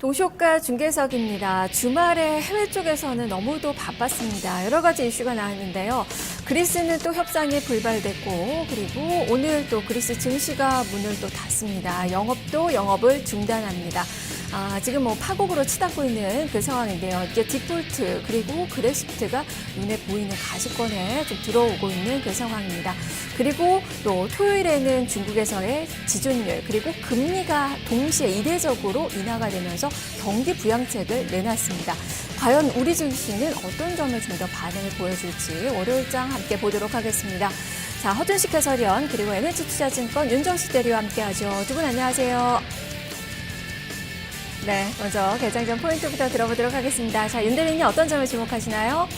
동시효과 중계석입니다. 주말에 해외 쪽에서는 너무도 바빴습니다. 여러 가지 이슈가 나왔는데요. 그리스는 또 협상이 불발됐고, 그리고 오늘 또 그리스 증시가 문을 또 닫습니다. 영업을 중단합니다. 지금 파국으로 치닫고 있는 그 상황인데요. 이제 디폴트 그리고 그렉시트가 눈에 보이는 가시권에 좀 들어오고 있는 그 상황입니다. 그리고 또 토요일에는 중국에서의 지준율 그리고 금리가 동시에 이례적으로 인하가 되면서 경기 부양책을 내놨습니다. 과연 우리 증시는 어떤 점을 좀 더 반응을 보여줄지 월요일장 함께 보도록 하겠습니다. 자, 허준식 해설위원 그리고 NH투자증권 윤정식 대리와 함께하죠. 두 분 안녕하세요. 네, 먼저 개장 전 포인트부터 들어보도록 하겠습니다. 자, 윤 대리님 어떤 점을 주목하시나요?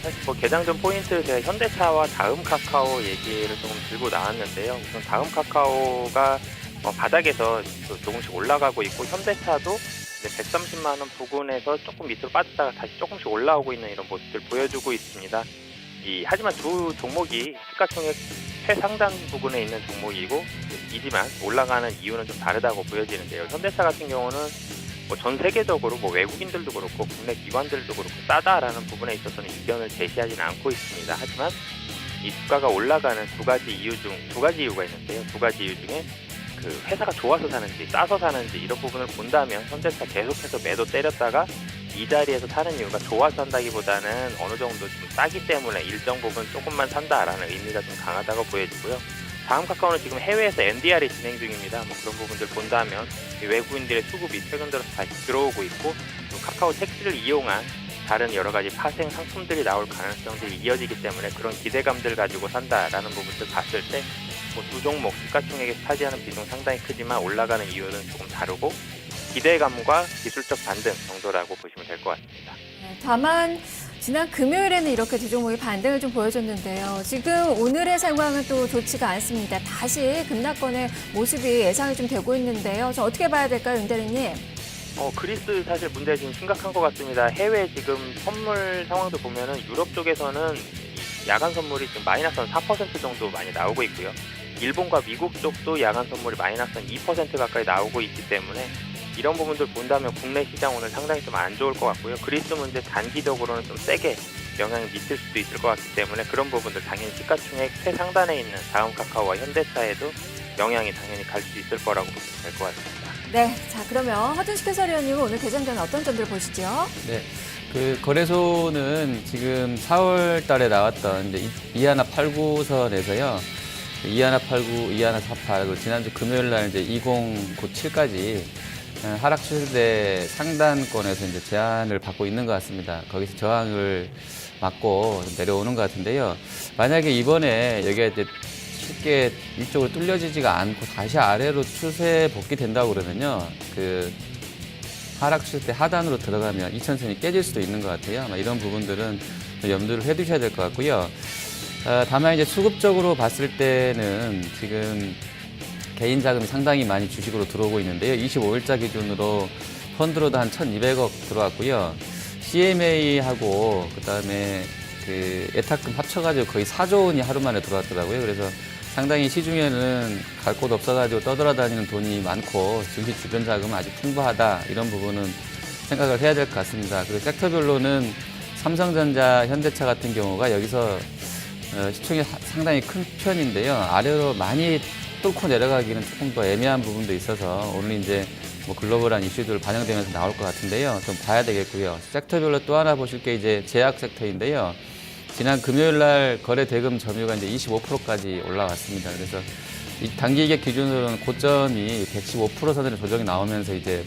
사실 개장 전 포인트 제가 현대차와 다음 카카오 얘기를 조금 들고 나왔는데요. 우선 다음 카카오가 바닥에서 조금씩 올라가고 있고 현대차도 130만 원 부근에서 조금 밑으로 빠졌다가 다시 조금씩 올라오고 있는 이런 모습을 보여주고 있습니다. 하지만 두 종목이 시가총액 최상단 부근에 있는 종목이지만 올라가는 이유는 좀 다르다고 보여지는데요. 현대차 같은 경우는 전 세계적으로 외국인들도 그렇고 국내 기관들도 그렇고 싸다라는 부분에 있어서는 이견을 제시하지는 않고 있습니다. 하지만 이 주가가 올라가는 두 가지 이유가 있는데요. 두 가지 이유 중에 그 회사가 좋아서 사는지 싸서 사는지 이런 부분을 본다면 현대차 계속해서 매도 때렸다가 이 자리에서 사는 이유가 좋아서 산다기보다는 어느 정도 좀 싸기 때문에 일정 부분 조금만 산다라는 의미가 좀 강하다고 보여지고요. 다음 카카오는 지금 해외에서 NDR이 진행 중입니다. 그런 부분들 본다면 외국인들의 수급이 최근 들어서 다시 들어오고 있고 카카오 택시를 이용한 다른 여러 가지 파생 상품들이 나올 가능성들이 이어지기 때문에 그런 기대감들 가지고 산다라는 부분들 봤을 때 두 종목 시가총액에서 차지하는 비중 상당히 크지만 올라가는 이유는 조금 다르고 기대감과 기술적 반등 정도라고 보시면 될 것 같습니다. 네, 다만 지난 금요일에는 이렇게 두 종목이 반등을 좀 보여줬는데요. 지금 오늘의 상황은 또 좋지가 않습니다. 다시 급락권의 모습이 예상이 좀 되고 있는데요. 좀 어떻게 봐야 될까요, 윤 대리님? 그리스 사실 문제 지금 심각한 것 같습니다. 해외 지금 선물 상황도 보면은 유럽 쪽에서는 야간 선물이 지금 마이너스 4% 정도 많이 나오고 있고요. 일본과 미국 쪽도 야간 선물이 마이너스 2% 가까이 나오고 있기 때문에 이런 부분들 본다면 국내 시장 오늘 상당히 좀 안 좋을 것 같고요. 그리스 문제 단기적으로는 좀 세게 영향이 미칠 수도 있을 것 같기 때문에 그런 부분들 당연히 시가총액 최상단에 있는 다음 카카오와 현대차에도 영향이 당연히 갈 수 있을 거라고 보시면 될 것 같습니다. 네, 자 그러면 허준식 해설위원님은 오늘 개장 전에 어떤 점들을 보시죠? 네, 그 거래소는 지금 4월 달에 나왔던 이제 2189선에서요. 2189, 2148, 그리고 지난주 금요일 날 이제 2097까지 하락 추세대 상단권에서 이제 제한을 받고 있는 것 같습니다. 거기서 저항을 맞고 내려오는 것 같은데요. 만약에 이번에 여기가 이제 쉽게 위쪽으로 뚫려지지가 않고 다시 아래로 추세 복귀된다고 그러면요. 그 하락 추세 대 하단으로 들어가면 2000선이 깨질 수도 있는 것 같아요. 아마 이런 부분들은 염두를 해두셔야 될 것 같고요. 다만 이제 수급적으로 봤을 때는 지금 개인 자금이 상당히 많이 주식으로 들어오고 있는데요. 25일자 기준으로 펀드로도 한 1,200억 들어왔고요. CMA하고 그다음에 그 예탁금 합쳐가지고 거의 4조 원이 하루 만에 들어왔더라고요. 그래서 상당히 시중에는 갈 곳 없어가지고 떠돌아다니는 돈이 많고 증시 주변 자금은 아주 풍부하다 이런 부분은 생각을 해야 될 것 같습니다. 그리고 섹터별로는 삼성전자, 현대차 같은 경우가 여기서 시총이 상당히 큰 편인데요. 아래로 많이 뚫고 내려가기는 조금 더 애매한 부분도 있어서 오늘 이제 글로벌한 이슈들 반영되면서 나올 것 같은데요. 좀 봐야 되겠고요. 섹터별로 또 하나 보실 게 이제 제약 섹터인데요. 지난 금요일 날 거래 대금 점유가 이제 25%까지 올라왔습니다. 그래서 이 단기익액 기준으로는 고점이 115% 선으로 조정이 나오면서 이제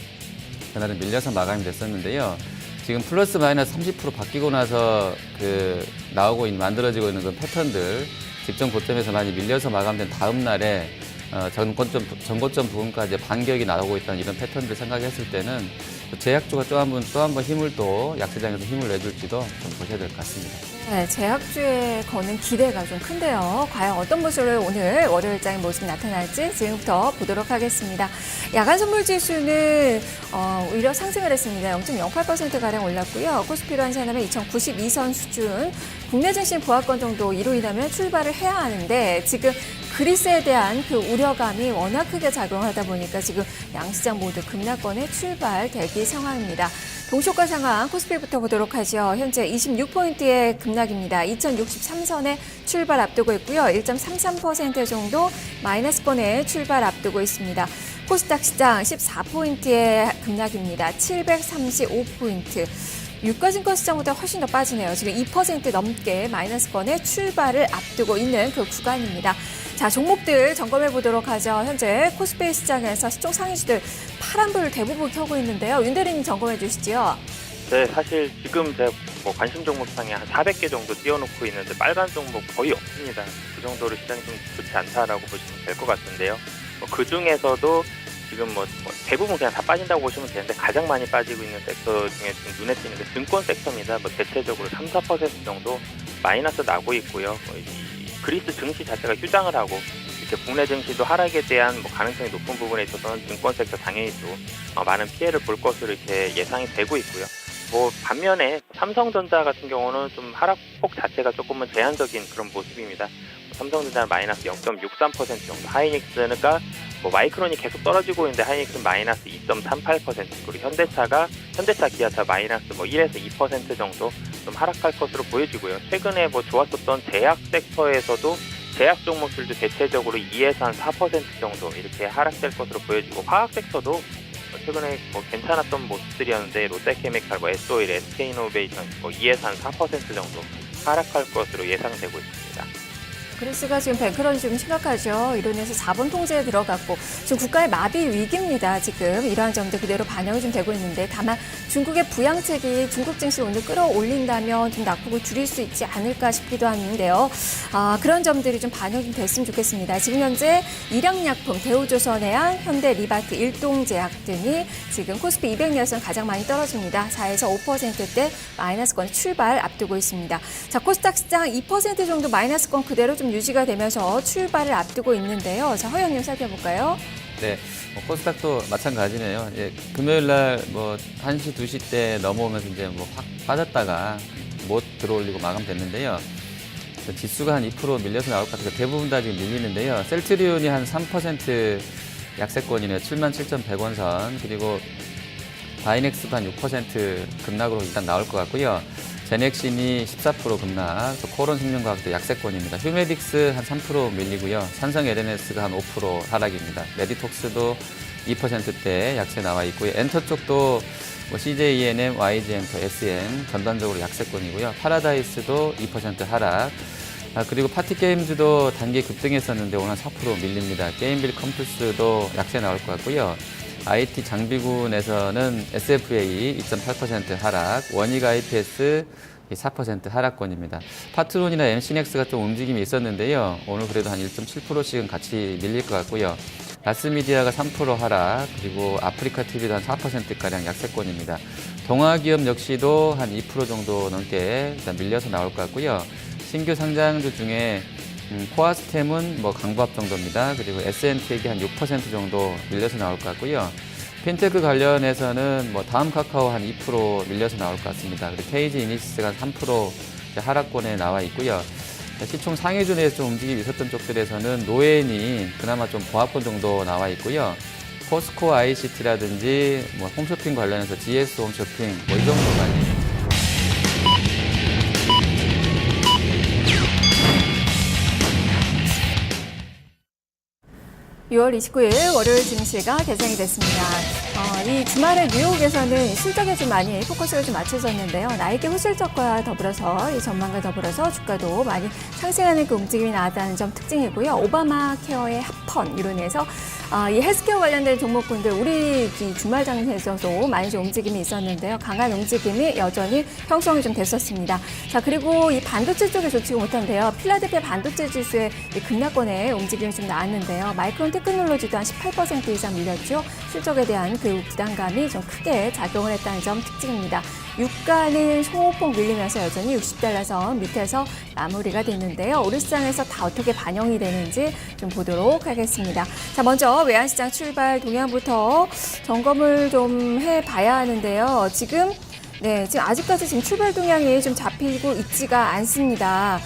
그날은 밀려서 마감이 됐었는데요. 지금 플러스 마이너스 30% 바뀌고 나서 만들어지고 있는 그 패턴들 직전 고점에서 많이 밀려서 마감된 다음 날에 전고점 부분까지 반격이 나오고 있다는 이런 패턴들 생각했을 때는 제약주가 또 한 번 힘을 또 약세장에서 힘을 내줄지도 좀 보셔야 될 것 같습니다. 네, 제약주에 거는 기대가 좀 큰데요. 과연 어떤 모습으로 오늘 월요일장의 모습이 나타날지 지금부터 보도록 하겠습니다. 야간 선물 지수는 오히려 상승을 했습니다. 0.08%가량 올랐고요. 코스피로 환산하면 2092선 수준, 국내 증시 보합권 정도 이로 인하면 출발을 해야 하는데 지금 그리스에 대한 그 우려감이 워낙 크게 작용하다 보니까 지금 양시장 모두 급락권에 출발되기 상황입니다. 동시효과 상황 코스피부터 보도록 하죠. 현재 26포인트의 급락입니다. 2063선에 출발 앞두고 있고요. 1.33% 정도 마이너스권에 출발 앞두고 있습니다. 코스닥 시장 14포인트의 급락입니다. 735포인트. 유가증권 시장보다 훨씬 더 빠지네요. 지금 2% 넘게 마이너스권에 출발을 앞두고 있는 그 구간입니다. 자, 종목들 점검해 보도록 하죠. 현재 코스피 시장에서 시총 상위주들 파란불 대부분 켜고 있는데요. 윤 대리님 점검해 주시죠. 네, 사실 지금 제가 관심 종목상에 한 400개 정도 띄워놓고 있는데 빨간 종목 거의 없습니다. 그 정도로 시장이 좀 좋지 않다라고 보시면 될 것 같은데요. 그 중에서도 지금 대부분 그냥 다 빠진다고 보시면 되는데 가장 많이 빠지고 있는 섹터 중에 좀 눈에 띄는 게 증권 섹터입니다. 대체적으로 3, 4% 정도 마이너스 나고 있고요. 이 그리스 증시 자체가 휴장을 하고 이렇게 국내 증시도 하락에 대한 가능성이 높은 부분에 있어서는 증권 섹터 당연히 또 많은 피해를 볼 것으로 이렇게 예상이 되고 있고요. 반면에 삼성전자 같은 경우는 좀 하락폭 자체가 조금은 제한적인 그런 모습입니다. 삼성전자는 마이너스 0.63% 정도, 하이닉스가 마이크론이 계속 떨어지고 있는데 하이닉스는 마이너스 2.38%, 그리고 현대차, 기아차 마이너스 1에서 2% 정도 좀 하락할 것으로 보여지고요. 최근에 좋았었던 제약 섹터에서도 제약 종목들도 대체적으로 2에서 한 4% 정도 이렇게 하락될 것으로 보여지고, 화학 섹터도 최근에 괜찮았던 모습들이었는데 롯데케미칼, S-오일, SK이노베이션 2에서 한 4% 정도 하락할 것으로 예상되고 있습니다. 그리스가 지금 뱅크런이 좀 심각하죠. 이로 인해서 자본 통제에 들어갔고 지금 국가의 마비 위기입니다. 지금 이러한 점도 그대로 반영이 좀 되고 있는데, 다만 중국의 부양책이 중국 증시 오늘 끌어올린다면 좀 낙폭을 줄일 수 있지 않을까 싶기도 하는데요. 그런 점들이 좀 반영이 됐으면 좋겠습니다. 지금 현재 일양약품, 대우조선해양, 현대리바트, 일동제약 등이 지금 코스피 200에서는 가장 많이 떨어집니다. 4에서 5%대 마이너스권 출발 앞두고 있습니다. 자, 코스닥 시장 2% 정도 마이너스권 그대로 좀 유지가 되면서 출발을 앞두고 있는데요. 자, 허영님 살펴볼까요? 네, 코스닥도 마찬가지네요. 금요일 날 1시, 2시 때 넘어오면서 이제 확 빠졌다가 못 들어올리고 마감됐는데요. 지수가 한 2% 밀려서 나올 것 같아서 대부분 다 지금 밀리는데요. 셀트리온이 한 3% 약세권이네요. 77,100원 선. 그리고 다이넥스도 한 6% 급락으로 일단 나올 것 같고요. 제넥신이 14% 급락, 또 코론생명과학도 약세권입니다. 휴메딕스 한 3% 밀리고요. 산성 LNS가 한 5% 하락입니다. 메디톡스도 2%대 약세 나와 있고요. 엔터 쪽도 CJ ENM, YG 엔터, SN 전반적으로 약세권이고요. 파라다이스도 2% 하락. 그리고 파티게임즈도 단기 급등했었는데 오늘 4% 밀립니다. 게임빌 컴플스도 약세 나올 것 같고요. IT 장비군에서는 SFA 2.8% 하락, 원익 IPS 4% 하락권입니다. 파트론이나 MC넥스가 좀 움직임이 있었는데요. 오늘 그래도 한 1.7%씩은 같이 밀릴 것 같고요. 라스미디아가 3% 하락, 그리고 아프리카 TV도 한 4%가량 약세권입니다. 동아기업 역시도 한 2% 정도 넘게 일단 밀려서 나올 것 같고요. 신규 상장주 중에 코아스템은 강보합 정도입니다. 그리고 SNT에게 한 6% 정도 밀려서 나올 것 같고요. 핀테크 관련해서는 다음 카카오 한 2% 밀려서 나올 것 같습니다. 그리고 KG 이니시스가 한 3% 하락권에 나와 있고요. 시총 상위주 내에서 좀 움직임이 있었던 쪽들에서는 노엔이 그나마 좀 보합권 정도 나와 있고요. 포스코 ICT라든지 홈쇼핑 관련해서 GS 홈쇼핑 이 정도만. 6월 29일 월요일 증시가 개장이 됐습니다. 이 주말에 뉴욕에서는 실적에 좀 많이 포커스가 좀 맞춰졌는데요. 나이키 후실적과 더불어서 이 전망과 더불어서 주가도 많이 상승하는 그 움직임이 나왔다는 점 특징이고요. 오바마 케어의 합헌 이로 인해서 이 헬스케어 관련된 종목군들 우리 이 주말 장세에서도 많이 좀 움직임이 있었는데요. 강한 움직임이 여전히 형성이 좀 됐었습니다. 자, 그리고 이 반도체 쪽에 좋지 못한데요. 필라델피아 반도체 지수의 급락권에 움직임이 좀 나왔는데요. 마이크론 테크놀로지도 한 18% 이상 밀렸죠. 실적에 대한 그 부담감이 좀 크게 작용을 했다는 점 특징입니다. 유가는 소폭 밀리면서 여전히 60달러 선 밑에서 마무리가 됐는데요. 우리 시장에서 다 어떻게 반영이 되는지 좀 보도록 하겠습니다. 자, 먼저 외환시장 출발 동향부터 점검을 좀 해봐야 하는데요. 지금 아직까지 지금 출발 동향이 좀 잡히고 있지가 않습니다.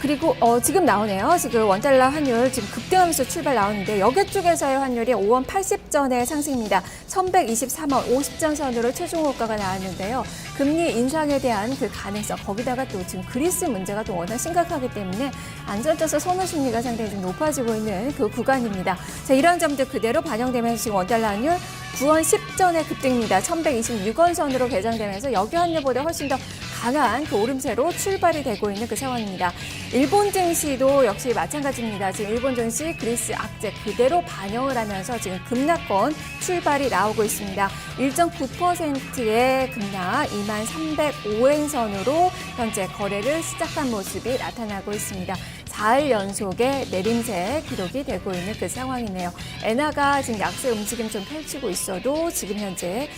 그리고 지금 나오네요. 지금 원달러 환율 지금 급등하면서 출발 나오는데 여객 쪽에서의 환율이 5원 80전의 상승입니다. 1123원 50전 선으로 최종 호가가 나왔는데요. 금리 인상에 대한 그 가능성, 거기다가 또 지금 그리스 문제가 또 워낙 심각하기 때문에 안전자산 선호 심리가 상당히 좀 높아지고 있는 그 구간입니다. 자, 이러한 점들 그대로 반영되면서 지금 원달러 환율 9원 10전의 급등입니다. 1126원 선으로 개장되면서 여기 환율보다 훨씬 더 강한 그 오름세로 출발이 되고 있는 그 상황입니다. 일본 증시도 역시 마찬가지입니다. 지금 일본 증시 그리스 악재 그대로 반영을 하면서 지금 급락권 출발이 나오고 있습니다. 1.9%의 급락 2305엔 선으로 현재 거래를 시작한 모습이 나타나고 있습니다. 4일 연속의 내림세 기록이 되고 있는 그 상황이네요. 엔화가 지금 약세 움직임 좀 펼치고 있어도 지금 현재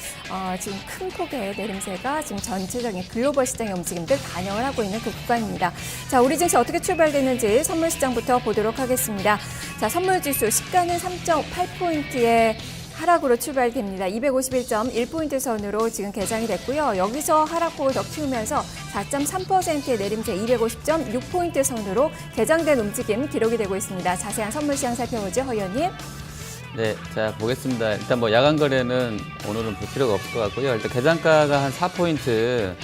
지금 큰 폭의 내림세가 지금 전체적인 글로벌 시장의 움직임들 반영을 하고 있는 그 구간입니다. 자, 우리 증시 어떻게 출발되는지 선물 시장부터 보도록 하겠습니다. 자, 선물 지수 시가는 3.8포인트의 하락으로 출발됩니다. 251.1포인트 선으로 지금 개장이 됐고요. 여기서 하락폭을 더 키우면서 4.3%의 내림세 250.6포인트 선으로 개장된 움직임 기록이 되고 있습니다. 자세한 선물 시장 살펴보죠. 허 의원님. 네, 자 보겠습니다. 일단 뭐 야간 거래는 오늘은 볼 필요가 없을 것 같고요. 일단 개장가가 한 4포인트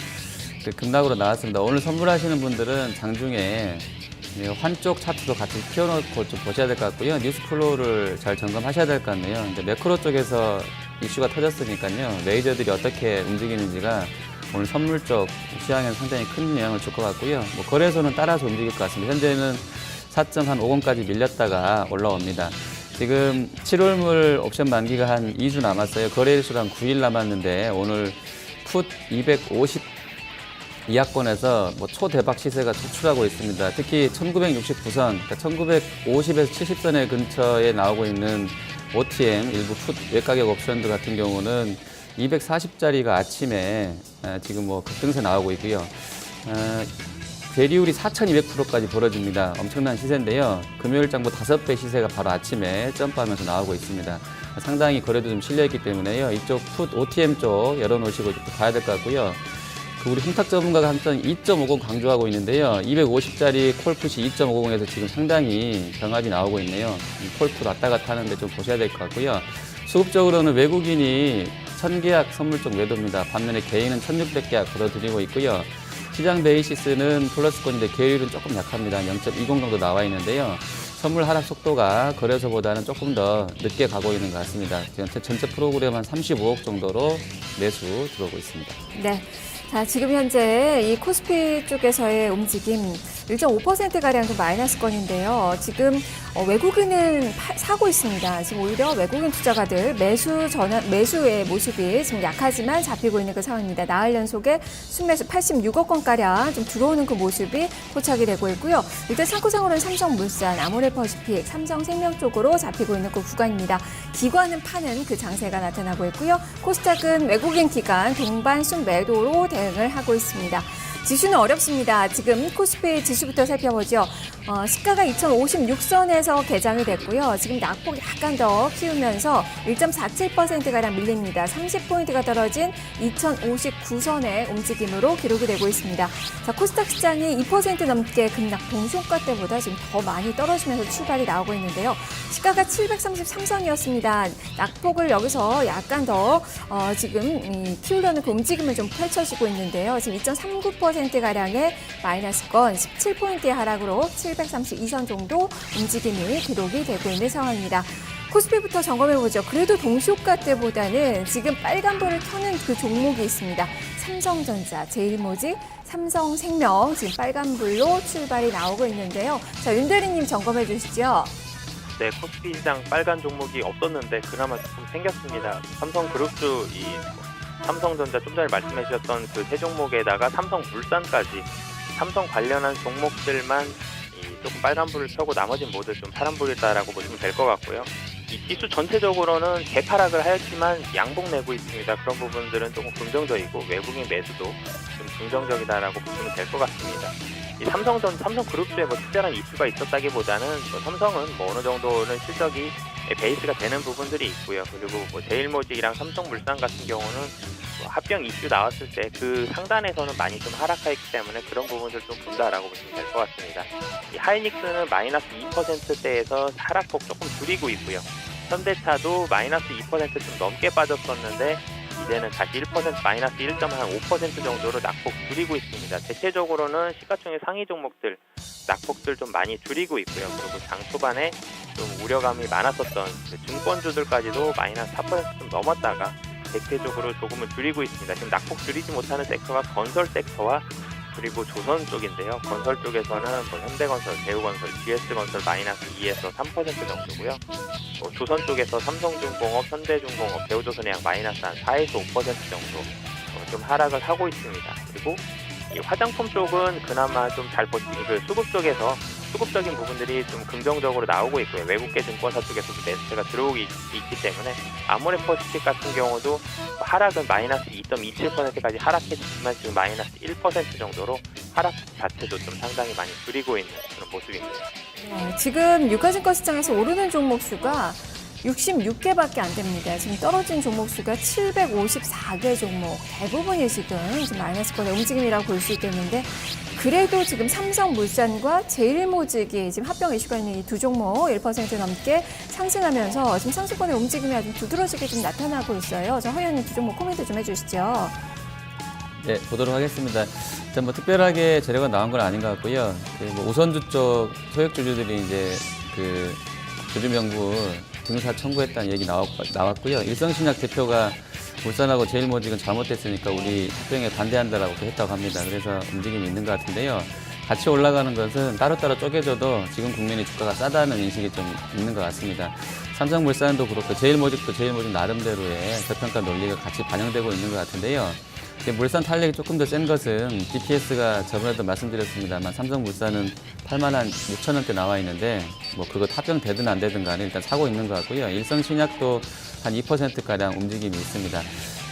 급락으로 나왔습니다. 오늘 선물하시는 분들은 장중에 환쪽 차트도 같이 키워놓고 좀 보셔야 될 것 같고요. 뉴스 플로우를 잘 점검하셔야 될 것 같네요. 이제 매크로 쪽에서 이슈가 터졌으니까요. 레이저들이 어떻게 움직이는지가 오늘 선물 쪽 시장에는 상당히 큰 영향을 줄 것 같고요. 뭐 거래소는 따라서 움직일 것 같습니다. 현재는 4.50까지 밀렸다가 올라옵니다. 지금 7월물 옵션 만기가 한 2주 남았어요. 거래일수가 한 9일 남았는데 오늘 풋 250 이하권에서 뭐 초대박 시세가 속출하고 있습니다. 특히 1969선, 그러니까 1950에서 70선의 근처에 나오고 있는 OTM, 일부 풋 외가격 옵션들 같은 경우는 240짜리가 아침에 지금 뭐 급등세 나오고 있고요. 배리율이 4200%까지 벌어집니다. 엄청난 시세인데요. 금요일장보 5배 시세가 바로 아침에 점프하면서 나오고 있습니다. 상당히 거래도 좀 실려있기 때문에요. 이쪽 풋 OTM 쪽 열어놓으시고 봐야 될 것 같고요. 우리 홍탁 전문가가 항상 2.50 강조하고 있는데요. 250짜리 콜풋이 2.50에서 지금 상당히 병합이 나오고 있네요. 콜풋 왔다 갔다 하는데 좀 보셔야 될 것 같고요. 수급적으로는 외국인이 1000계약 선물 쪽 매도입니다. 반면에 개인은 1600계약 걸어드리고 있고요. 시장 베이시스는 플러스권인데 계율은 조금 약합니다. 0.20 정도 나와 있는데요. 선물 하락 속도가 거래소보다는 조금 더 늦게 가고 있는 것 같습니다. 전체 프로그램 한 35억 정도로 매수 들어오고 있습니다. 네. 자, 지금 현재 이 코스피 쪽에서의 움직임 1.5%가량 좀 마이너스권인데요. 지금 외국인은 사고 있습니다. 지금 오히려 외국인 투자가들 매수의 모습이 지금 약하지만 잡히고 있는 그 상황입니다. 나흘 연속에 순매수 86억 원가량 좀 들어오는 그 모습이 포착이 되고 있고요. 일단 창구상으로는 삼성물산, 아모레퍼시픽, 삼성생명 쪽으로 잡히고 있는 그 구간입니다. 기관은 파는 그 장세가 나타나고 있고요. 코스닥은 외국인 기관 동반 순매도로 대응을 하고 있습니다. 지수는 어렵습니다. 지금 코스피 지수부터 살펴보죠. 시가가 2056선에서 개장이 됐고요. 지금 낙폭 약간 더 키우면서 1.47%가량 밀립니다. 30포인트가 떨어진 2059선의 움직임으로 기록이 되고 있습니다. 자, 코스닥 시장이 2% 넘게 급락 동시효과 때보다 지금 더 많이 떨어지면서 출발이 나오고 있는데요. 시가가 733선이었습니다. 낙폭을 여기서 약간 더 지금 키우려는 그 움직임을 좀 펼쳐지고 있는데요. 지금 2.39%가량의 마이너스권 17포인트의 하락으로 732선 정도 움직임이 기록이 되고 있는 상황입니다. 코스피부터 점검해보죠. 그래도 동시효과 때보다는 지금 빨간불을 켜는 그 종목이 있습니다. 삼성전자, 제일모직, 삼성생명 지금 빨간불로 출발이 나오고 있는데요. 자, 윤 대리님 점검해 주시죠. 네, 코스피 시장 빨간 종목이 없었는데 그나마 조금 생겼습니다. 삼성그룹주 삼성전자 좀 전에 말씀해 주셨던 그 세 종목에다가 삼성물산까지 삼성 관련한 종목들만 조금 빨간불을 켜고 나머지는 모두 좀 파란불이다라고 보시면 될 것 같고요. 이 지수 전체적으로는 개파락을 하였지만 양봉 내고 있습니다. 그런 부분들은 조금 긍정적이고 외국인 매수도 좀 긍정적이다라고 보시면 될 것 같습니다. 이 삼성그룹주에 뭐 특별한 이슈가 있었다기보다는 삼성은 뭐 어느 정도는 실적이 베이스가 되는 부분들이 있고요. 그리고 뭐 제일모직이랑 삼성물산 같은 경우는 합병 이슈 나왔을 때 그 상단에서는 많이 좀 하락하였기 때문에 그런 부분들 좀 본다라고 보시면 될 것 같습니다. 이 하이닉스는 마이너스 2%대에서 하락폭 조금 줄이고 있고요. 현대차도 마이너스 2% 좀 넘게 빠졌었는데 이제는 다시 1% 마이너스 1.5% 정도로 낙폭 줄이고 있습니다. 대체적으로는 시가총액 상위 종목들 낙폭들 좀 많이 줄이고 있고요. 그리고 장 초반에 좀 우려감이 많았었던 증권주들까지도 마이너스 4% 좀 넘었다가 대체적으로 조금은 줄이고 있습니다. 지금 낙폭 줄이지 못하는 섹터가 건설 섹터와 그리고 조선 쪽인데요. 건설 쪽에서는 뭐 현대건설, 대우건설, GS건설 마이너스 2에서 3% 정도고요. 조선 쪽에서 삼성중공업, 현대중공업, 대우조선해양 마이너스 한 4에서 5% 정도 좀 하락을 하고 있습니다. 그리고 이 화장품 쪽은 그나마 좀 잘 버티고 그 수급 쪽에서 수급적인 부분들이 좀 긍정적으로 나오고 있고요. 외국계 증권사 쪽에서도 매수세가 들어오기 있기 때문에 아모레퍼시픽 같은 경우도 하락은 마이너스 2.27%까지 하락했지만 지금 마이너스 1% 정도로 하락 자체도 좀 상당히 많이 줄이고 있는 그런 모습입니다. 네, 지금 유가증권 시장에서 오르는 종목 수가 66개밖에 안 됩니다. 지금 떨어진 종목 수가 754개 종목. 대부분이 지금 마이너스권의 움직임이라고 볼 수 있겠는데 그래도 지금 삼성물산과 제일모직이 지금 합병 이슈가 있는 이 두 종목 1% 넘게 상승하면서 지금 상승권의 움직임이 아주 두드러지게 좀 나타나고 있어요. 저 허연님 두 종목 코멘트 좀 해주시죠. 네, 보도록 하겠습니다. 일단 뭐 특별하게 재료가 나온 건 아닌 것 같고요. 뭐 우선주 쪽 소액주주들이 이제 그 조주명부 등사 청구했다는 얘기 나왔고요. 일성신약 대표가 울산하고 제일모직은 잘못됐으니까 우리 합병에 반대한다라고 했다고 합니다. 그래서 움직임이 있는 것 같은데요. 같이 올라가는 것은 따로따로 쪼개져도 지금 국민의 주가가 싸다는 인식이 좀 있는 것 같습니다. 삼성물산도 그렇고 제일모직도 제일모직 나름대로의 저평가 논리가 같이 반영되고 있는 것 같은데요. 물산 탄력이 조금 더 센 것은 DPS가 저번에도 말씀드렸습니다만 삼성물산은 8만 6천 원대 나와 있는데 뭐 그거 합병되든 안 되든 간에 일단 사고 있는 것 같고요. 일성신약도 한 2%가량 움직임이 있습니다.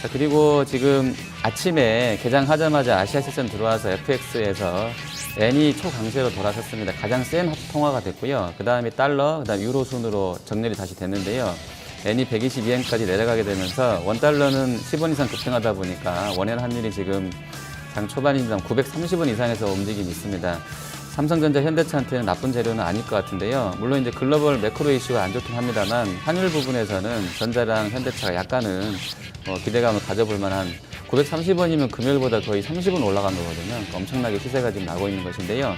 자, 그리고 지금 아침에 개장하자마자 아시아실전 들어와서 FX에서 엔이 초강세로 돌아섰습니다. 가장 센 통화가 됐고요. 그 다음에 달러, 그 다음 유로 순으로 정렬이 다시 됐는데요. 엔이 122엔까지 내려가게 되면서 원달러는 10원 이상 급등하다 보니까 원엔 환율이 지금 장 초반인당 930원 이상에서 움직임이 있습니다. 삼성전자, 현대차한테는 나쁜 재료는 아닐 것 같은데요. 물론 이제 글로벌 매크로 이슈가 안 좋긴 합니다만 환율 부분에서는 전자랑 현대차가 약간은 기대감을 가져볼 만한 930원이면 금요일보다 거의 30원 올라간 거거든요. 그러니까 엄청나게 시세가 지금 나고 있는 것인데요.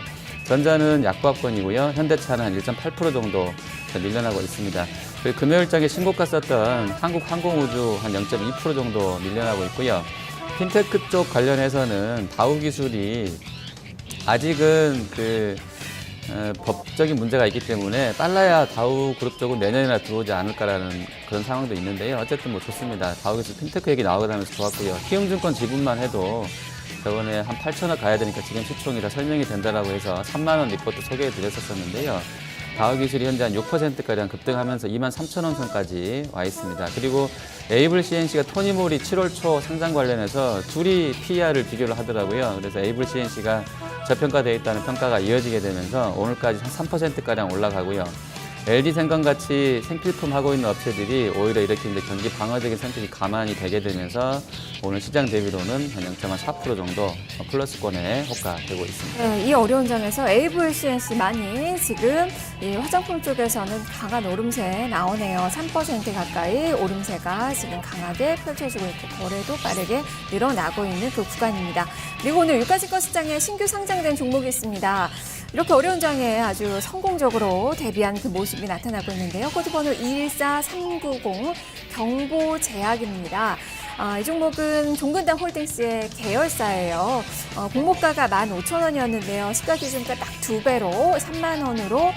전자는 약보합권이고요. 현대차는 한 1.8% 정도 밀려나고 있습니다. 금요일장에 신고가 썼던 한국항공우주 한 0.2% 정도 밀려나고 있고요. 핀테크 쪽 관련해서는 다우기술이 아직은 법적인 문제가 있기 때문에 빨라야 다우그룹 쪽은 내년이나 들어오지 않을까라는 그런 상황도 있는데요. 어쨌든 뭐 좋습니다. 다우기술 핀테크 얘기 나오게 되면서 좋았고요. 키움증권 지분만 해도 저번에 한 8천억 가야 되니까 지금 시총이 다 설명이 된다라고 해서 3만 원 리포트 소개해 드렸었는데요. 다우기술이 현재 한 6%가량 급등하면서 2만 3천 원 선까지 와 있습니다. 그리고 에이블 CNC가 토니모리 7월 초 상장 관련해서 둘이 PER을 비교를 하더라고요. 그래서 에이블 CNC가 저평가되어 있다는 평가가 이어지게 되면서 오늘까지 한 3%가량 올라가고요. LG생강같이 생필품 하고 있는 업체들이 오히려 이렇게 이제 경기 방어적인 선택이 가만히 되게 되면서 오늘 시장 대비로는 한 0.4% 정도 플러스권에 호가되고 있습니다. 네, 이 어려운 장에서 에이블 CNC만이 지금 이 화장품 쪽에서는 강한 오름세 나오네요. 3% 가까이 오름세가 지금 강하게 펼쳐지고 있고 거래도 빠르게 늘어나고 있는 그 구간입니다. 그리고 오늘 유가증권 시장에 신규 상장된 종목이 있습니다. 이렇게 어려운 장에 아주 성공적으로 대비한 그 모습이 나타나고 있는데요. 코드번호 214390 경보제약입니다. 이 종목은 종근당 홀딩스의 계열사예요. 공모가가 15,000원이었는데요. 시가 기준가 딱 2배로 3만 원으로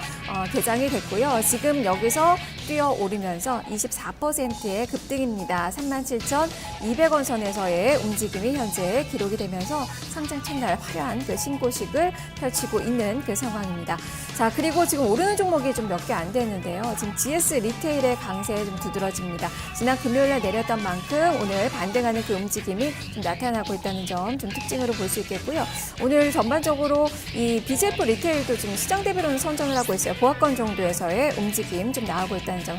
개장이 됐고요. 지금 여기서 뛰어오르면서 24%의 급등입니다. 37,200원 선에서의 움직임이 현재 기록이 되면서 상장 첫날 화려한 그 신고식을 펼치고 있는 그 상황입니다. 자, 그리고 지금 오르는 종목이 좀 몇 개 안 되는데요. 지금 GS 리테일의 강세에 좀 두드러집니다. 지난 금요일에 내렸던 만큼 오늘 반등하는 그 움직임이 좀 나타나고 있다는 점 좀 특징으로 볼 수 있겠고요. 오늘 전반적으로 이 BGF 리테일도 지금 시장 대비로는 선전을 하고 있어요. 보합권 정도에서의 움직임 좀 나오고 있다는 점,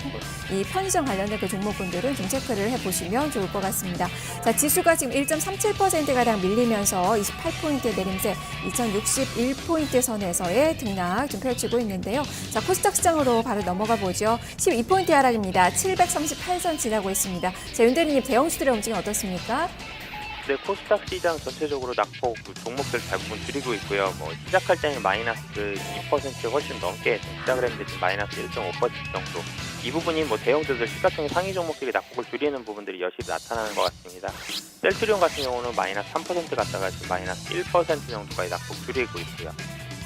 이 편의점 관련된 그 종목군들은 좀 체크를 해보시면 좋을 것 같습니다. 자, 지수가 지금 1.37%가량 밀리면서 28포인트 내림세 2061포인트 선에서의 등락 좀 펼치고 있는데요. 자, 코스닥 시장으로 바로 넘어가 보죠. 12포인트 하락입니다. 738선 지나고 있습니다. 자, 윤 대리님, 대형주들의 움직임 어떻습니까? 네, 코스닥 시장 전체적으로 낙폭 종목들 대부분 줄이고 있고요. 시작할 때는 마이너스 2% 훨씬 넘게 시작을 했는데 지금 마이너스 1.5% 정도. 이 부분이 대형주들 시가총액 상위 종목들이 낙폭을 줄이는 부분들이 여실히 나타나는 것 같습니다. 셀트리온 같은 경우는 마이너스 3% 갔다가 지금 마이너스 1% 정도까지 낙폭 줄이고 있고요.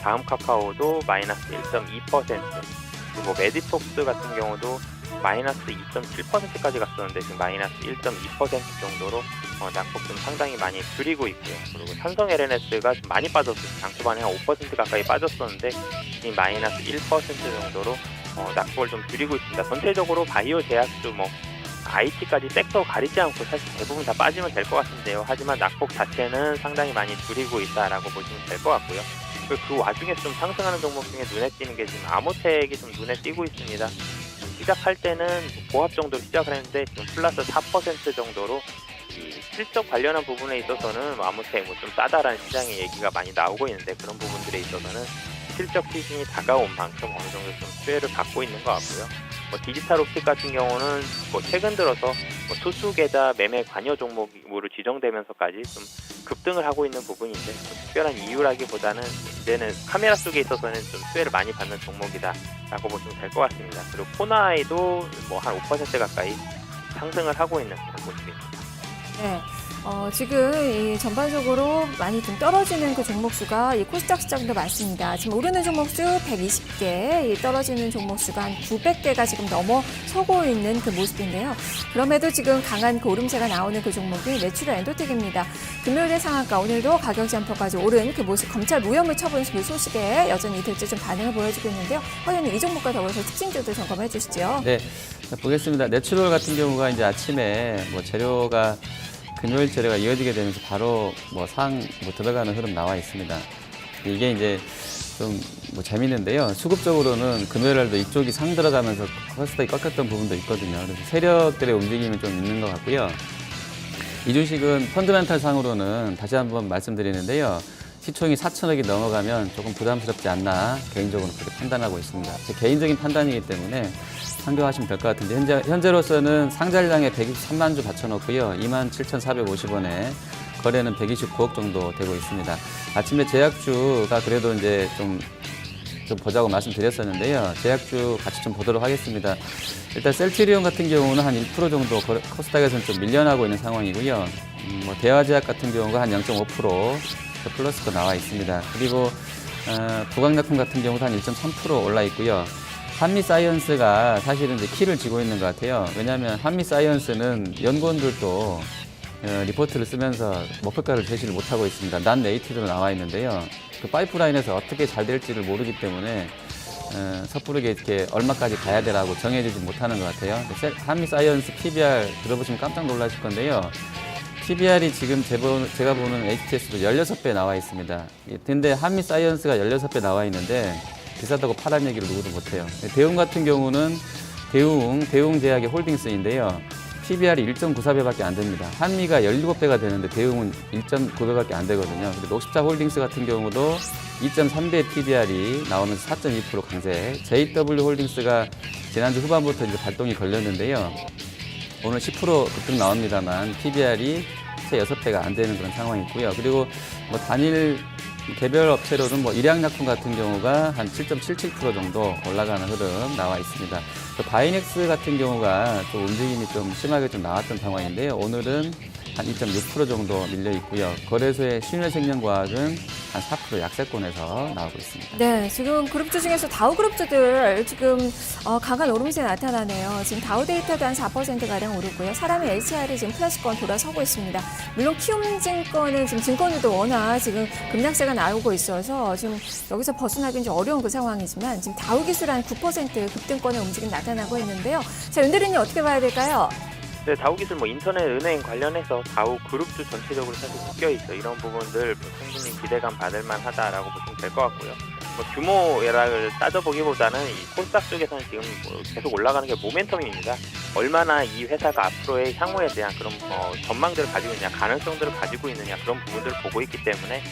다음 카카오도 마이너스 1.2%, 그리고 메디톡스 같은 경우도 마이너스 2.7%까지 갔었는데 지금 마이너스 1.2% 정도로 낙폭 좀 상당히 많이 줄이고 있고요. 그리고 삼성 LNS가 좀 많이 빠졌어요. 장 초반에 한 5% 가까이 빠졌었는데 지금 마이너스 1% 정도로 낙폭을 좀 줄이고 있습니다. 전체적으로 바이오 제약주 IT까지 섹터 가리지 않고 사실 대부분 다 빠지면 될 것 같은데요. 하지만 낙폭 자체는 상당히 많이 줄이고 있다라고 보시면 될 것 같고요. 그 와중에 좀 상승하는 종목 중에 눈에 띄는 게 지금 아모텍이 좀 눈에 띄고 있습니다. 시작할 때는 보합 정도로 시작을 했는데 지금 플러스 4% 정도로 이 실적 관련한 부분에 있어서는 아모텍 좀 싸다라는 시장의 얘기가 많이 나오고 있는데 그런 부분들에 있어서는 실적 시즌이 다가온 만큼 어느 정도 좀 수혜를 받고 있는 것 같고요. 디지털 옵틱 같은 경우는 최근 들어서 투수 계좌 매매 관여 종목으로 지정되면서까지 좀 급등을 하고 있는 부분인데 특별한 이유라기보다는 이제는 카메라 속에 있어서는 좀 수혜를 많이 받는 종목이다라고 보시면 될 것 같습니다. 그리고 포나이도 한 5% 가까이 상승을 하고 있는 그런 모습입니다. 네. 지금 이 전반적으로 많이 좀 떨어지는 그 종목 수가 이 코스닥 시장도 많습니다. 지금 오르는 종목 수 120개, 이 떨어지는 종목 수가 한 900개가 지금 넘어서고 있는 그 모습인데요. 그럼에도 지금 강한 그 오름세가 나오는 그 종목이 내추럴 엔도텍입니다. 금요일의 상한가, 오늘도 가격 잠퍼까지 오른 그 모습, 검찰 무혐의 처분 그 소식에 여전히 이틀째 좀 반응을 보여주고 있는데요. 허연님, 이 종목과 더불어서 특징들도 점검해 주시죠. 네, 자, 보겠습니다. 내추럴 같은 경우가 이제 아침에 재료가 금요일 재료가 이어지게 되면서 바로 들어가는 흐름 나와 있습니다. 이게 이제 좀 재밌는데요. 수급적으로는 금요일 날도 이쪽이 상 들어가면서 코스닥이 꺾였던 부분도 있거든요. 그래서 세력들의 움직임이 좀 있는 것 같고요. 이 주식은 펀드멘탈 상으로는 다시 한번 말씀드리는데요. 시총이 4천억이 넘어가면 조금 부담스럽지 않나 개인적으로 그렇게 판단하고 있습니다. 제 개인적인 판단이기 때문에 참고하시면 될 것 같은데 현재로서는 상장량에 123만 주 받쳐놓고요. 27,450원에 거래는 129억 정도 되고 있습니다. 아침에 제약주가 그래도 이제 좀 보자고 말씀드렸었는데요. 제약주 같이 좀 보도록 하겠습니다. 일단 셀트리온 같은 경우는 한 1% 정도 코스닥에서는 좀 밀려나고 있는 상황이고요. 대화제약 같은 경우가 한 0.5% 플러스가 나와 있습니다. 그리고 부강약품 같은 경우도 한 1.3% 올라 있고요. 한미사이언스가 사실은 이제 키를 쥐고 있는 것 같아요. 왜냐하면 한미사이언스는 연구원들도 리포트를 쓰면서 목표가를 제시를 못하고 있습니다. 난 네이티브로 나와 있는데요. 그 파이프라인에서 어떻게 잘 될지를 모르기 때문에 섣부르게 이렇게 얼마까지 가야 되라고 정해지지 못하는 것 같아요. 한미사이언스 PBR 들어보시면 깜짝 놀라실 건데요. PBR이 지금 제가 보는 HTS도 16배 나와 있습니다. 근데 한미사이언스가 16배 나와 있는데 비싸다고 파란 얘기를 누구도 못해요. 대웅 같은 경우는 대웅제약의 홀딩스인데요. PBR이 1.94배밖에 안 됩니다. 한미가 17배가 되는데 대웅은 1.9배밖에 안 되거든요. 그리고 녹십자 홀딩스 같은 경우도 2.3배 PBR이 나오면서 4.2% 강세. JW 홀딩스가 지난주 후반부터 이제 발동이 걸렸는데요. 오늘 10% 급등 나옵니다만 PBR이 채 6배가 안 되는 그런 상황이 있고요. 그리고 단일 개별 업체로는 일양약품 같은 경우가 한 7.77% 정도 올라가는 흐름 나와 있습니다. 또 바이넥스 같은 경우가 또 움직임이 좀 심하게 좀 나왔던 상황인데요. 오늘은 한 2.6% 정도 밀려 있고요. 거래소의 신일생명과학은 한 4% 약세권에서 나오고 있습니다. 네, 지금 그룹주 중에서 다우그룹주들 지금 강한 오름세 나타나네요. 지금 다우데이터도 한 4%가량 오르고요. 사람의 LCR이 지금 플러스권 돌아서고 있습니다. 물론 키움증권은 지금 증권주도 워낙 지금 급락세가 나오고 있어서 지금 여기서 벗어나기는 좀 어려운 그 상황이지만 지금 다우기술 한 9% 급등권의 움직임 나타나고 있는데요. 자, 윤 대리님 어떻게 봐야 될까요? 네, 다우기술 인터넷 은행 관련해서 다우 그룹주 전체적으로 사실 묶여 있어 이런 부분들 충분히 기대감 받을 만하다라고 보시면 될 것 같고요. 뭐 규모를 따져보기보다는 이 코스닥 쪽에서는 지금 뭐 계속 올라가는 게 모멘텀입니다. 얼마나 이 회사가 앞으로의 향후에 대한 그런 전망들을 가지고 있느냐, 가능성들을 가지고 있느냐 그런 부분들을 보고 있기 때문에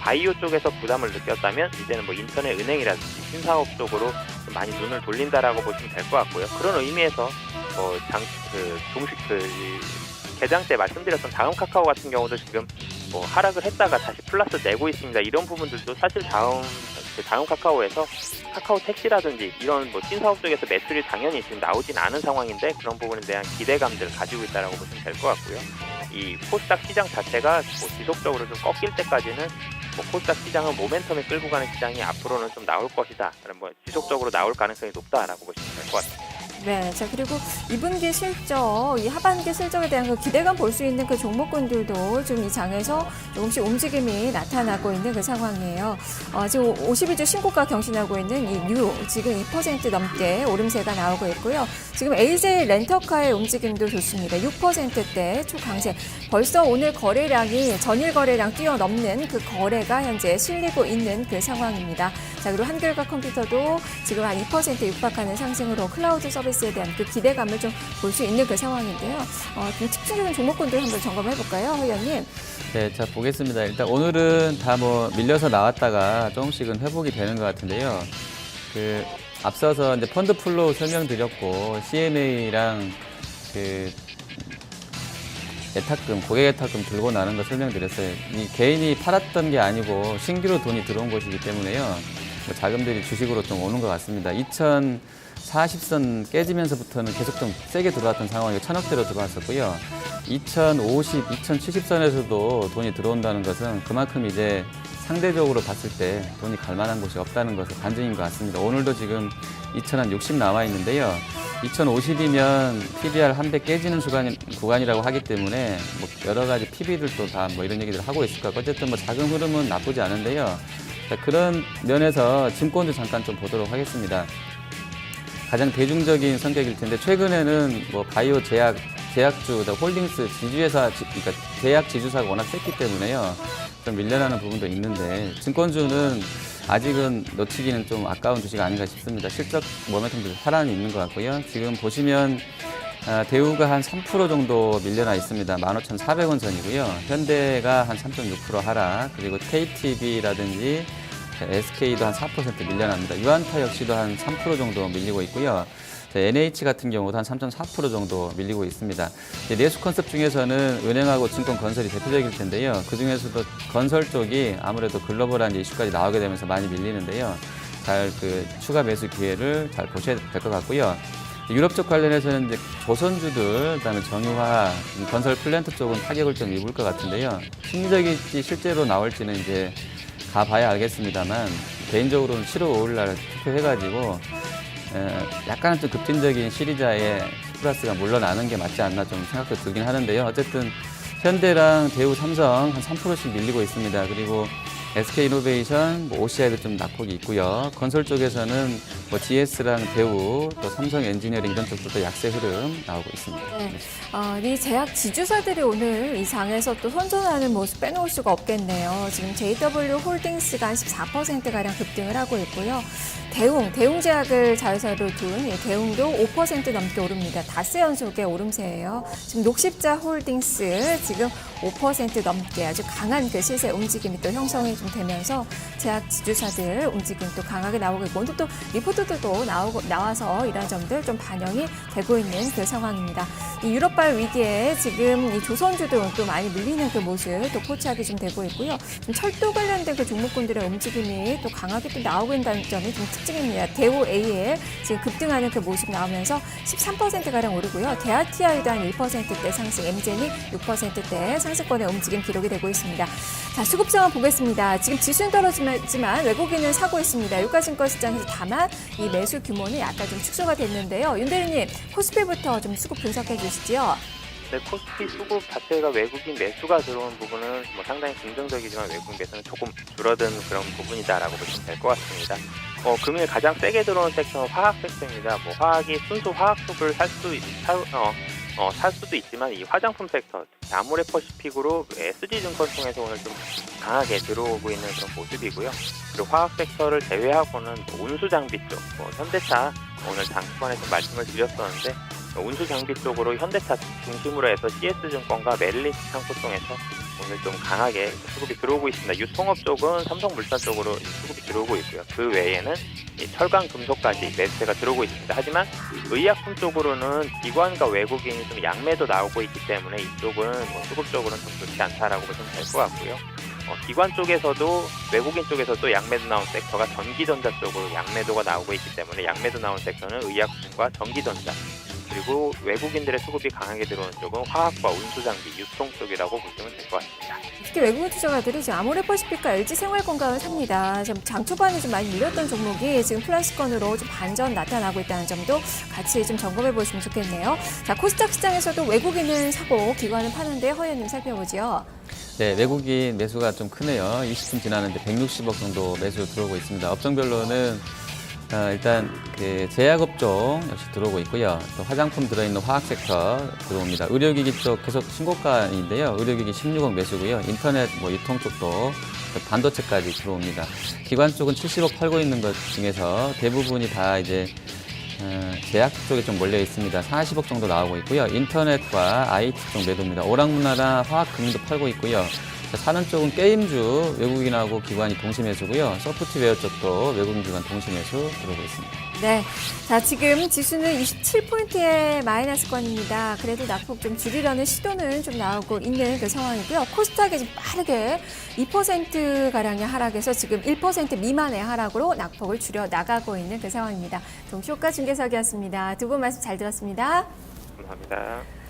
바이오 쪽에서 부담을 느꼈다면 이제는 뭐 인터넷 은행이라든지 신사업 쪽으로 좀 많이 눈을 돌린다라고 보시면 될 것 같고요. 그런 의미에서 개장 때 말씀드렸던 다음 카카오 같은 경우도 지금 뭐 하락을 했다가 다시 플러스 내고 있습니다. 이런 부분들도 사실 다음 카카오에서 카카오 택시라든지 이런 뭐 신사업 쪽에서 매출이 당연히 지금 나오진 않은 상황인데 그런 부분에 대한 기대감들을 가지고 있다라고 보시면 될 것 같고요. 이 코스닥 시장 자체가 뭐 지속적으로 좀 꺾일 때까지는 뭐 코스닥 시장은 모멘텀에 끌고 가는 시장이 앞으로는 좀 나올 것이다. 뭐 지속적으로 나올 가능성이 높다라고 보시면 될 것 같습니다. 네, 자 그리고 2분기 실적, 이 하반기 실적에 대한 그 기대감 볼 수 있는 그 종목군들도 지금 이 장에서 조금씩 움직임이 나타나고 있는 그 상황이에요. 지금 52주 신고가 경신하고 있는 이 뉴 지금 2% 넘게 오름세가 나오고 있고요. 지금 AJ 렌터카의 움직임도 좋습니다. 6%대 초강세. 벌써 오늘 거래량이 전일 거래량 뛰어넘는 그 거래가 현재 실리고 있는 그 상황입니다. 자 그리고 한글과 컴퓨터도 지금 한 2% 육박하는 상승으로 클라우드 서비스에 대한 그 기대감을 좀 볼 수 있는 그 상황인데요. 좀 집중적인 종목군들 한번 점검해 볼까요, 회원님? 네, 자 보겠습니다. 일단 오늘은 다 뭐 밀려서 나왔다가 조금씩은 회복이 되는 것 같은데요. 그 앞서서 이제 펀드 플로우 설명드렸고 CMA랑 그 예탁금, 고객 예탁금 들고 나는 거 설명드렸어요. 이 개인이 팔았던 게 아니고 신규로 돈이 들어온 것이기 때문에요. 뭐 자금들이 주식으로 좀 오는 것 같습니다. 2040선 깨지면서부터는 계속 좀 세게 들어왔던 상황이 1000억대로 들어왔었고요. 2050, 2070선에서도 돈이 들어온다는 것은 그만큼 이제 상대적으로 봤을 때 돈이 갈 만한 곳이 없다는 것의 반증인 것 같습니다. 오늘도 지금 2060 나와 있는데요. 2050이면 PBR 한 배 깨지는 구간이라고 하기 때문에 뭐 여러 가지 PB들도 다 뭐 이런 얘기들 하고 있을 거고 어쨌든 뭐 자금 흐름은 나쁘지 않은데요. 자, 그런 면에서 증권도 잠깐 좀 보도록 하겠습니다. 가장 대중적인 성격일 텐데 최근에는 뭐 바이오 제약주, 홀딩스 지주회사, 그러니까 제약 지주사가 워낙 셌기 때문에요. 좀 밀려나는 부분도 있는데 증권주는 아직은 놓치기는 좀 아까운 주식 아닌가 싶습니다. 실적 모멘텀도 살아는 있는 것 같고요. 지금 보시면 대우가 한 3% 정도 밀려나 있습니다. 15,400원 선이고요. 현대가 한 3.6% 하락, 그리고 KTB라든지 SK도 한 4% 밀려납니다. 유한타 역시도 한 3% 정도 밀리고 있고요. NH 같은 경우도 한 3.4% 정도 밀리고 있습니다. 내수 컨셉 중에서는 은행하고 증권 건설이 대표적일 텐데요. 그 중에서도 건설 쪽이 아무래도 글로벌한 이슈까지 나오게 되면서 많이 밀리는데요. 잘 그 추가 매수 기회를 잘 보셔야 될 것 같고요. 유럽 쪽 관련해서는 이제 조선주들, 그다음에 정유화, 건설 플랜트 쪽은 타격을 좀 입을 것 같은데요. 심리적일지 실제로 나올지는 이제 가봐야 알겠습니다만 개인적으로는 7월 5일 날 투표해가지고 약간은 좀 급진적인 시리자의 플러스가 물러나는 게 맞지 않나 좀 생각도 들긴 하는데요. 어쨌든 현대랑 대우, 삼성 한 3%씩 밀리고 있습니다. 그리고 SK이노베이션, OCI도 좀 낙폭이 있고요. 건설 쪽에서는 뭐 GS랑 대우, 또 삼성 엔지니어링 이런 쪽도 약세 흐름 나오고 있습니다. 네. 이 제약 지주사들이 오늘 이 장에서 또 선전하는 모습 빼놓을 수가 없겠네요. 지금 JW 홀딩스가 한 14%가량 급등을 하고 있고요. 대웅제약을 자회사로 둔 대웅도 5% 넘게 오릅니다. 닷새 연속의 오름세예요. 지금 녹십자 홀딩스 지금 5% 넘게 아주 강한 그 시세 움직임이 또 형성이 좀 되면서 제약 지주사들 움직임 또 강하게 나오고 있고 오늘 또 리포트들도 나와서 이런 점들 좀 반영이 되고 있는 그 상황입니다. 이 유럽발 위기에 지금 이 조선주도 또 많이 밀리는 그 모습 또 포착이 좀 되고 있고요. 좀 철도 관련된 그 종목군들의 움직임이 또 강하게 또 나오고 있다는 점이 좀 특징입니다. 대우 AL 지금 급등하는 그 모습 나오면서 13%가량 오르고요. 대아TI도 한 1%대 상승, 엠젠이 6%대 상승권의 움직임 기록이 되고 있습니다. 자, 수급 상황 보겠습니다. 지금 지수는 떨어지지만 외국인은 사고 있습니다. 유가증권 시장에서 다만 이 매수 규모는 약간 좀 축소가 됐는데요. 윤 대리님, 코스피부터 좀 수급 분석해 주시죠. 네, 코스피 수급 자체가 외국인 매수가 들어온 부분은 뭐 상당히 긍정적이지만 외국인 매수는 조금 줄어든 그런 부분이다라고 보시면 될 것 같습니다. 금일 가장 세게 들어온 섹터는 화학 섹터입니다. 뭐 화학이 순수 화학수를 살 수도 있지만 이 화장품 섹터, 아모레퍼시픽으로 SG증권 통해서 오늘 좀 강하게 들어오고 있는 그런 모습이고요. 그리고 화학 섹터를 제외하고는 운수 장비 쪽, 현대차 오늘 장수반에 좀 말씀을 드렸었는데 운수 장비 쪽으로 현대차 중심으로 해서 CS증권과 메릴린치 창구 통해서 오늘 좀 강하게 수급이 들어오고 있습니다. 유통업 쪽은 삼성물산 쪽으로 수급이 들어오고 있고요. 그 외에는 이 철강, 금속까지 매수세가 들어오고 있습니다. 하지만 의약품 쪽으로는 기관과 외국인이 좀 양매도 나오고 있기 때문에 이쪽은 수급적으로는 좀 좋지 않다라고 보시면 될 것 같고요. 기관 쪽에서도 외국인 쪽에서도 양매도 나온 섹터가 전기전자 쪽으로 양매도가 나오고 있기 때문에 양매도 나온 섹터는 의약품과 전기전자, 그리고 외국인들의 수급이 강하게 들어오는 쪽은 화학과 운수장비, 유통 쪽이라고 보시면 될 것 같습니다. 특히 외국인 투자가들이 지금 아모레퍼시픽과 LG생활건강을 삽니다. 지금 장 초반에 좀 많이 밀렸던 종목이 지금 플러스권으로 좀 반전 나타나고 있다는 점도 같이 좀 점검해 보시면 좋겠네요. 자, 코스닥 시장에서도 외국인은 사고 기관은 파는데 허연님 살펴보죠. 네, 외국인 매수가 좀 크네요. 20분 지나는데 160억 정도 매수 들어오고 있습니다. 업종별로는 일단 그 제약업종 역시 들어오고 있고요. 또 화장품 들어있는 화학 섹터 들어옵니다. 의료기기 쪽 계속 신고가인데요. 의료기기 16억 매수고요. 인터넷 유통 쪽도 반도체까지 들어옵니다. 기관 쪽은 70억 팔고 있는 것 중에서 대부분이 다 이제 제약 쪽에 좀 몰려 있습니다. 40억 정도 나오고 있고요. 인터넷과 IT 쪽 매도입니다. 오락문화나 화학금도 팔고 있고요. 사는 쪽은 게임주 외국인하고 기관이 동시 매수고요. 소프트웨어 쪽도 외국인 기관 동시 매수 들어오고 있습니다. 네. 자, 지금 지수는 27포인트의 마이너스권입니다. 그래도 낙폭 좀 줄이려는 시도는 좀 나오고 있는 그 상황이고요. 코스닥이 좀 빠르게 2%가량의 하락에서 지금 1% 미만의 하락으로 낙폭을 줄여 나가고 있는 그 상황입니다. 동시효과 중개석이었습니다. 두 분 말씀 잘 들었습니다. 감사합니다.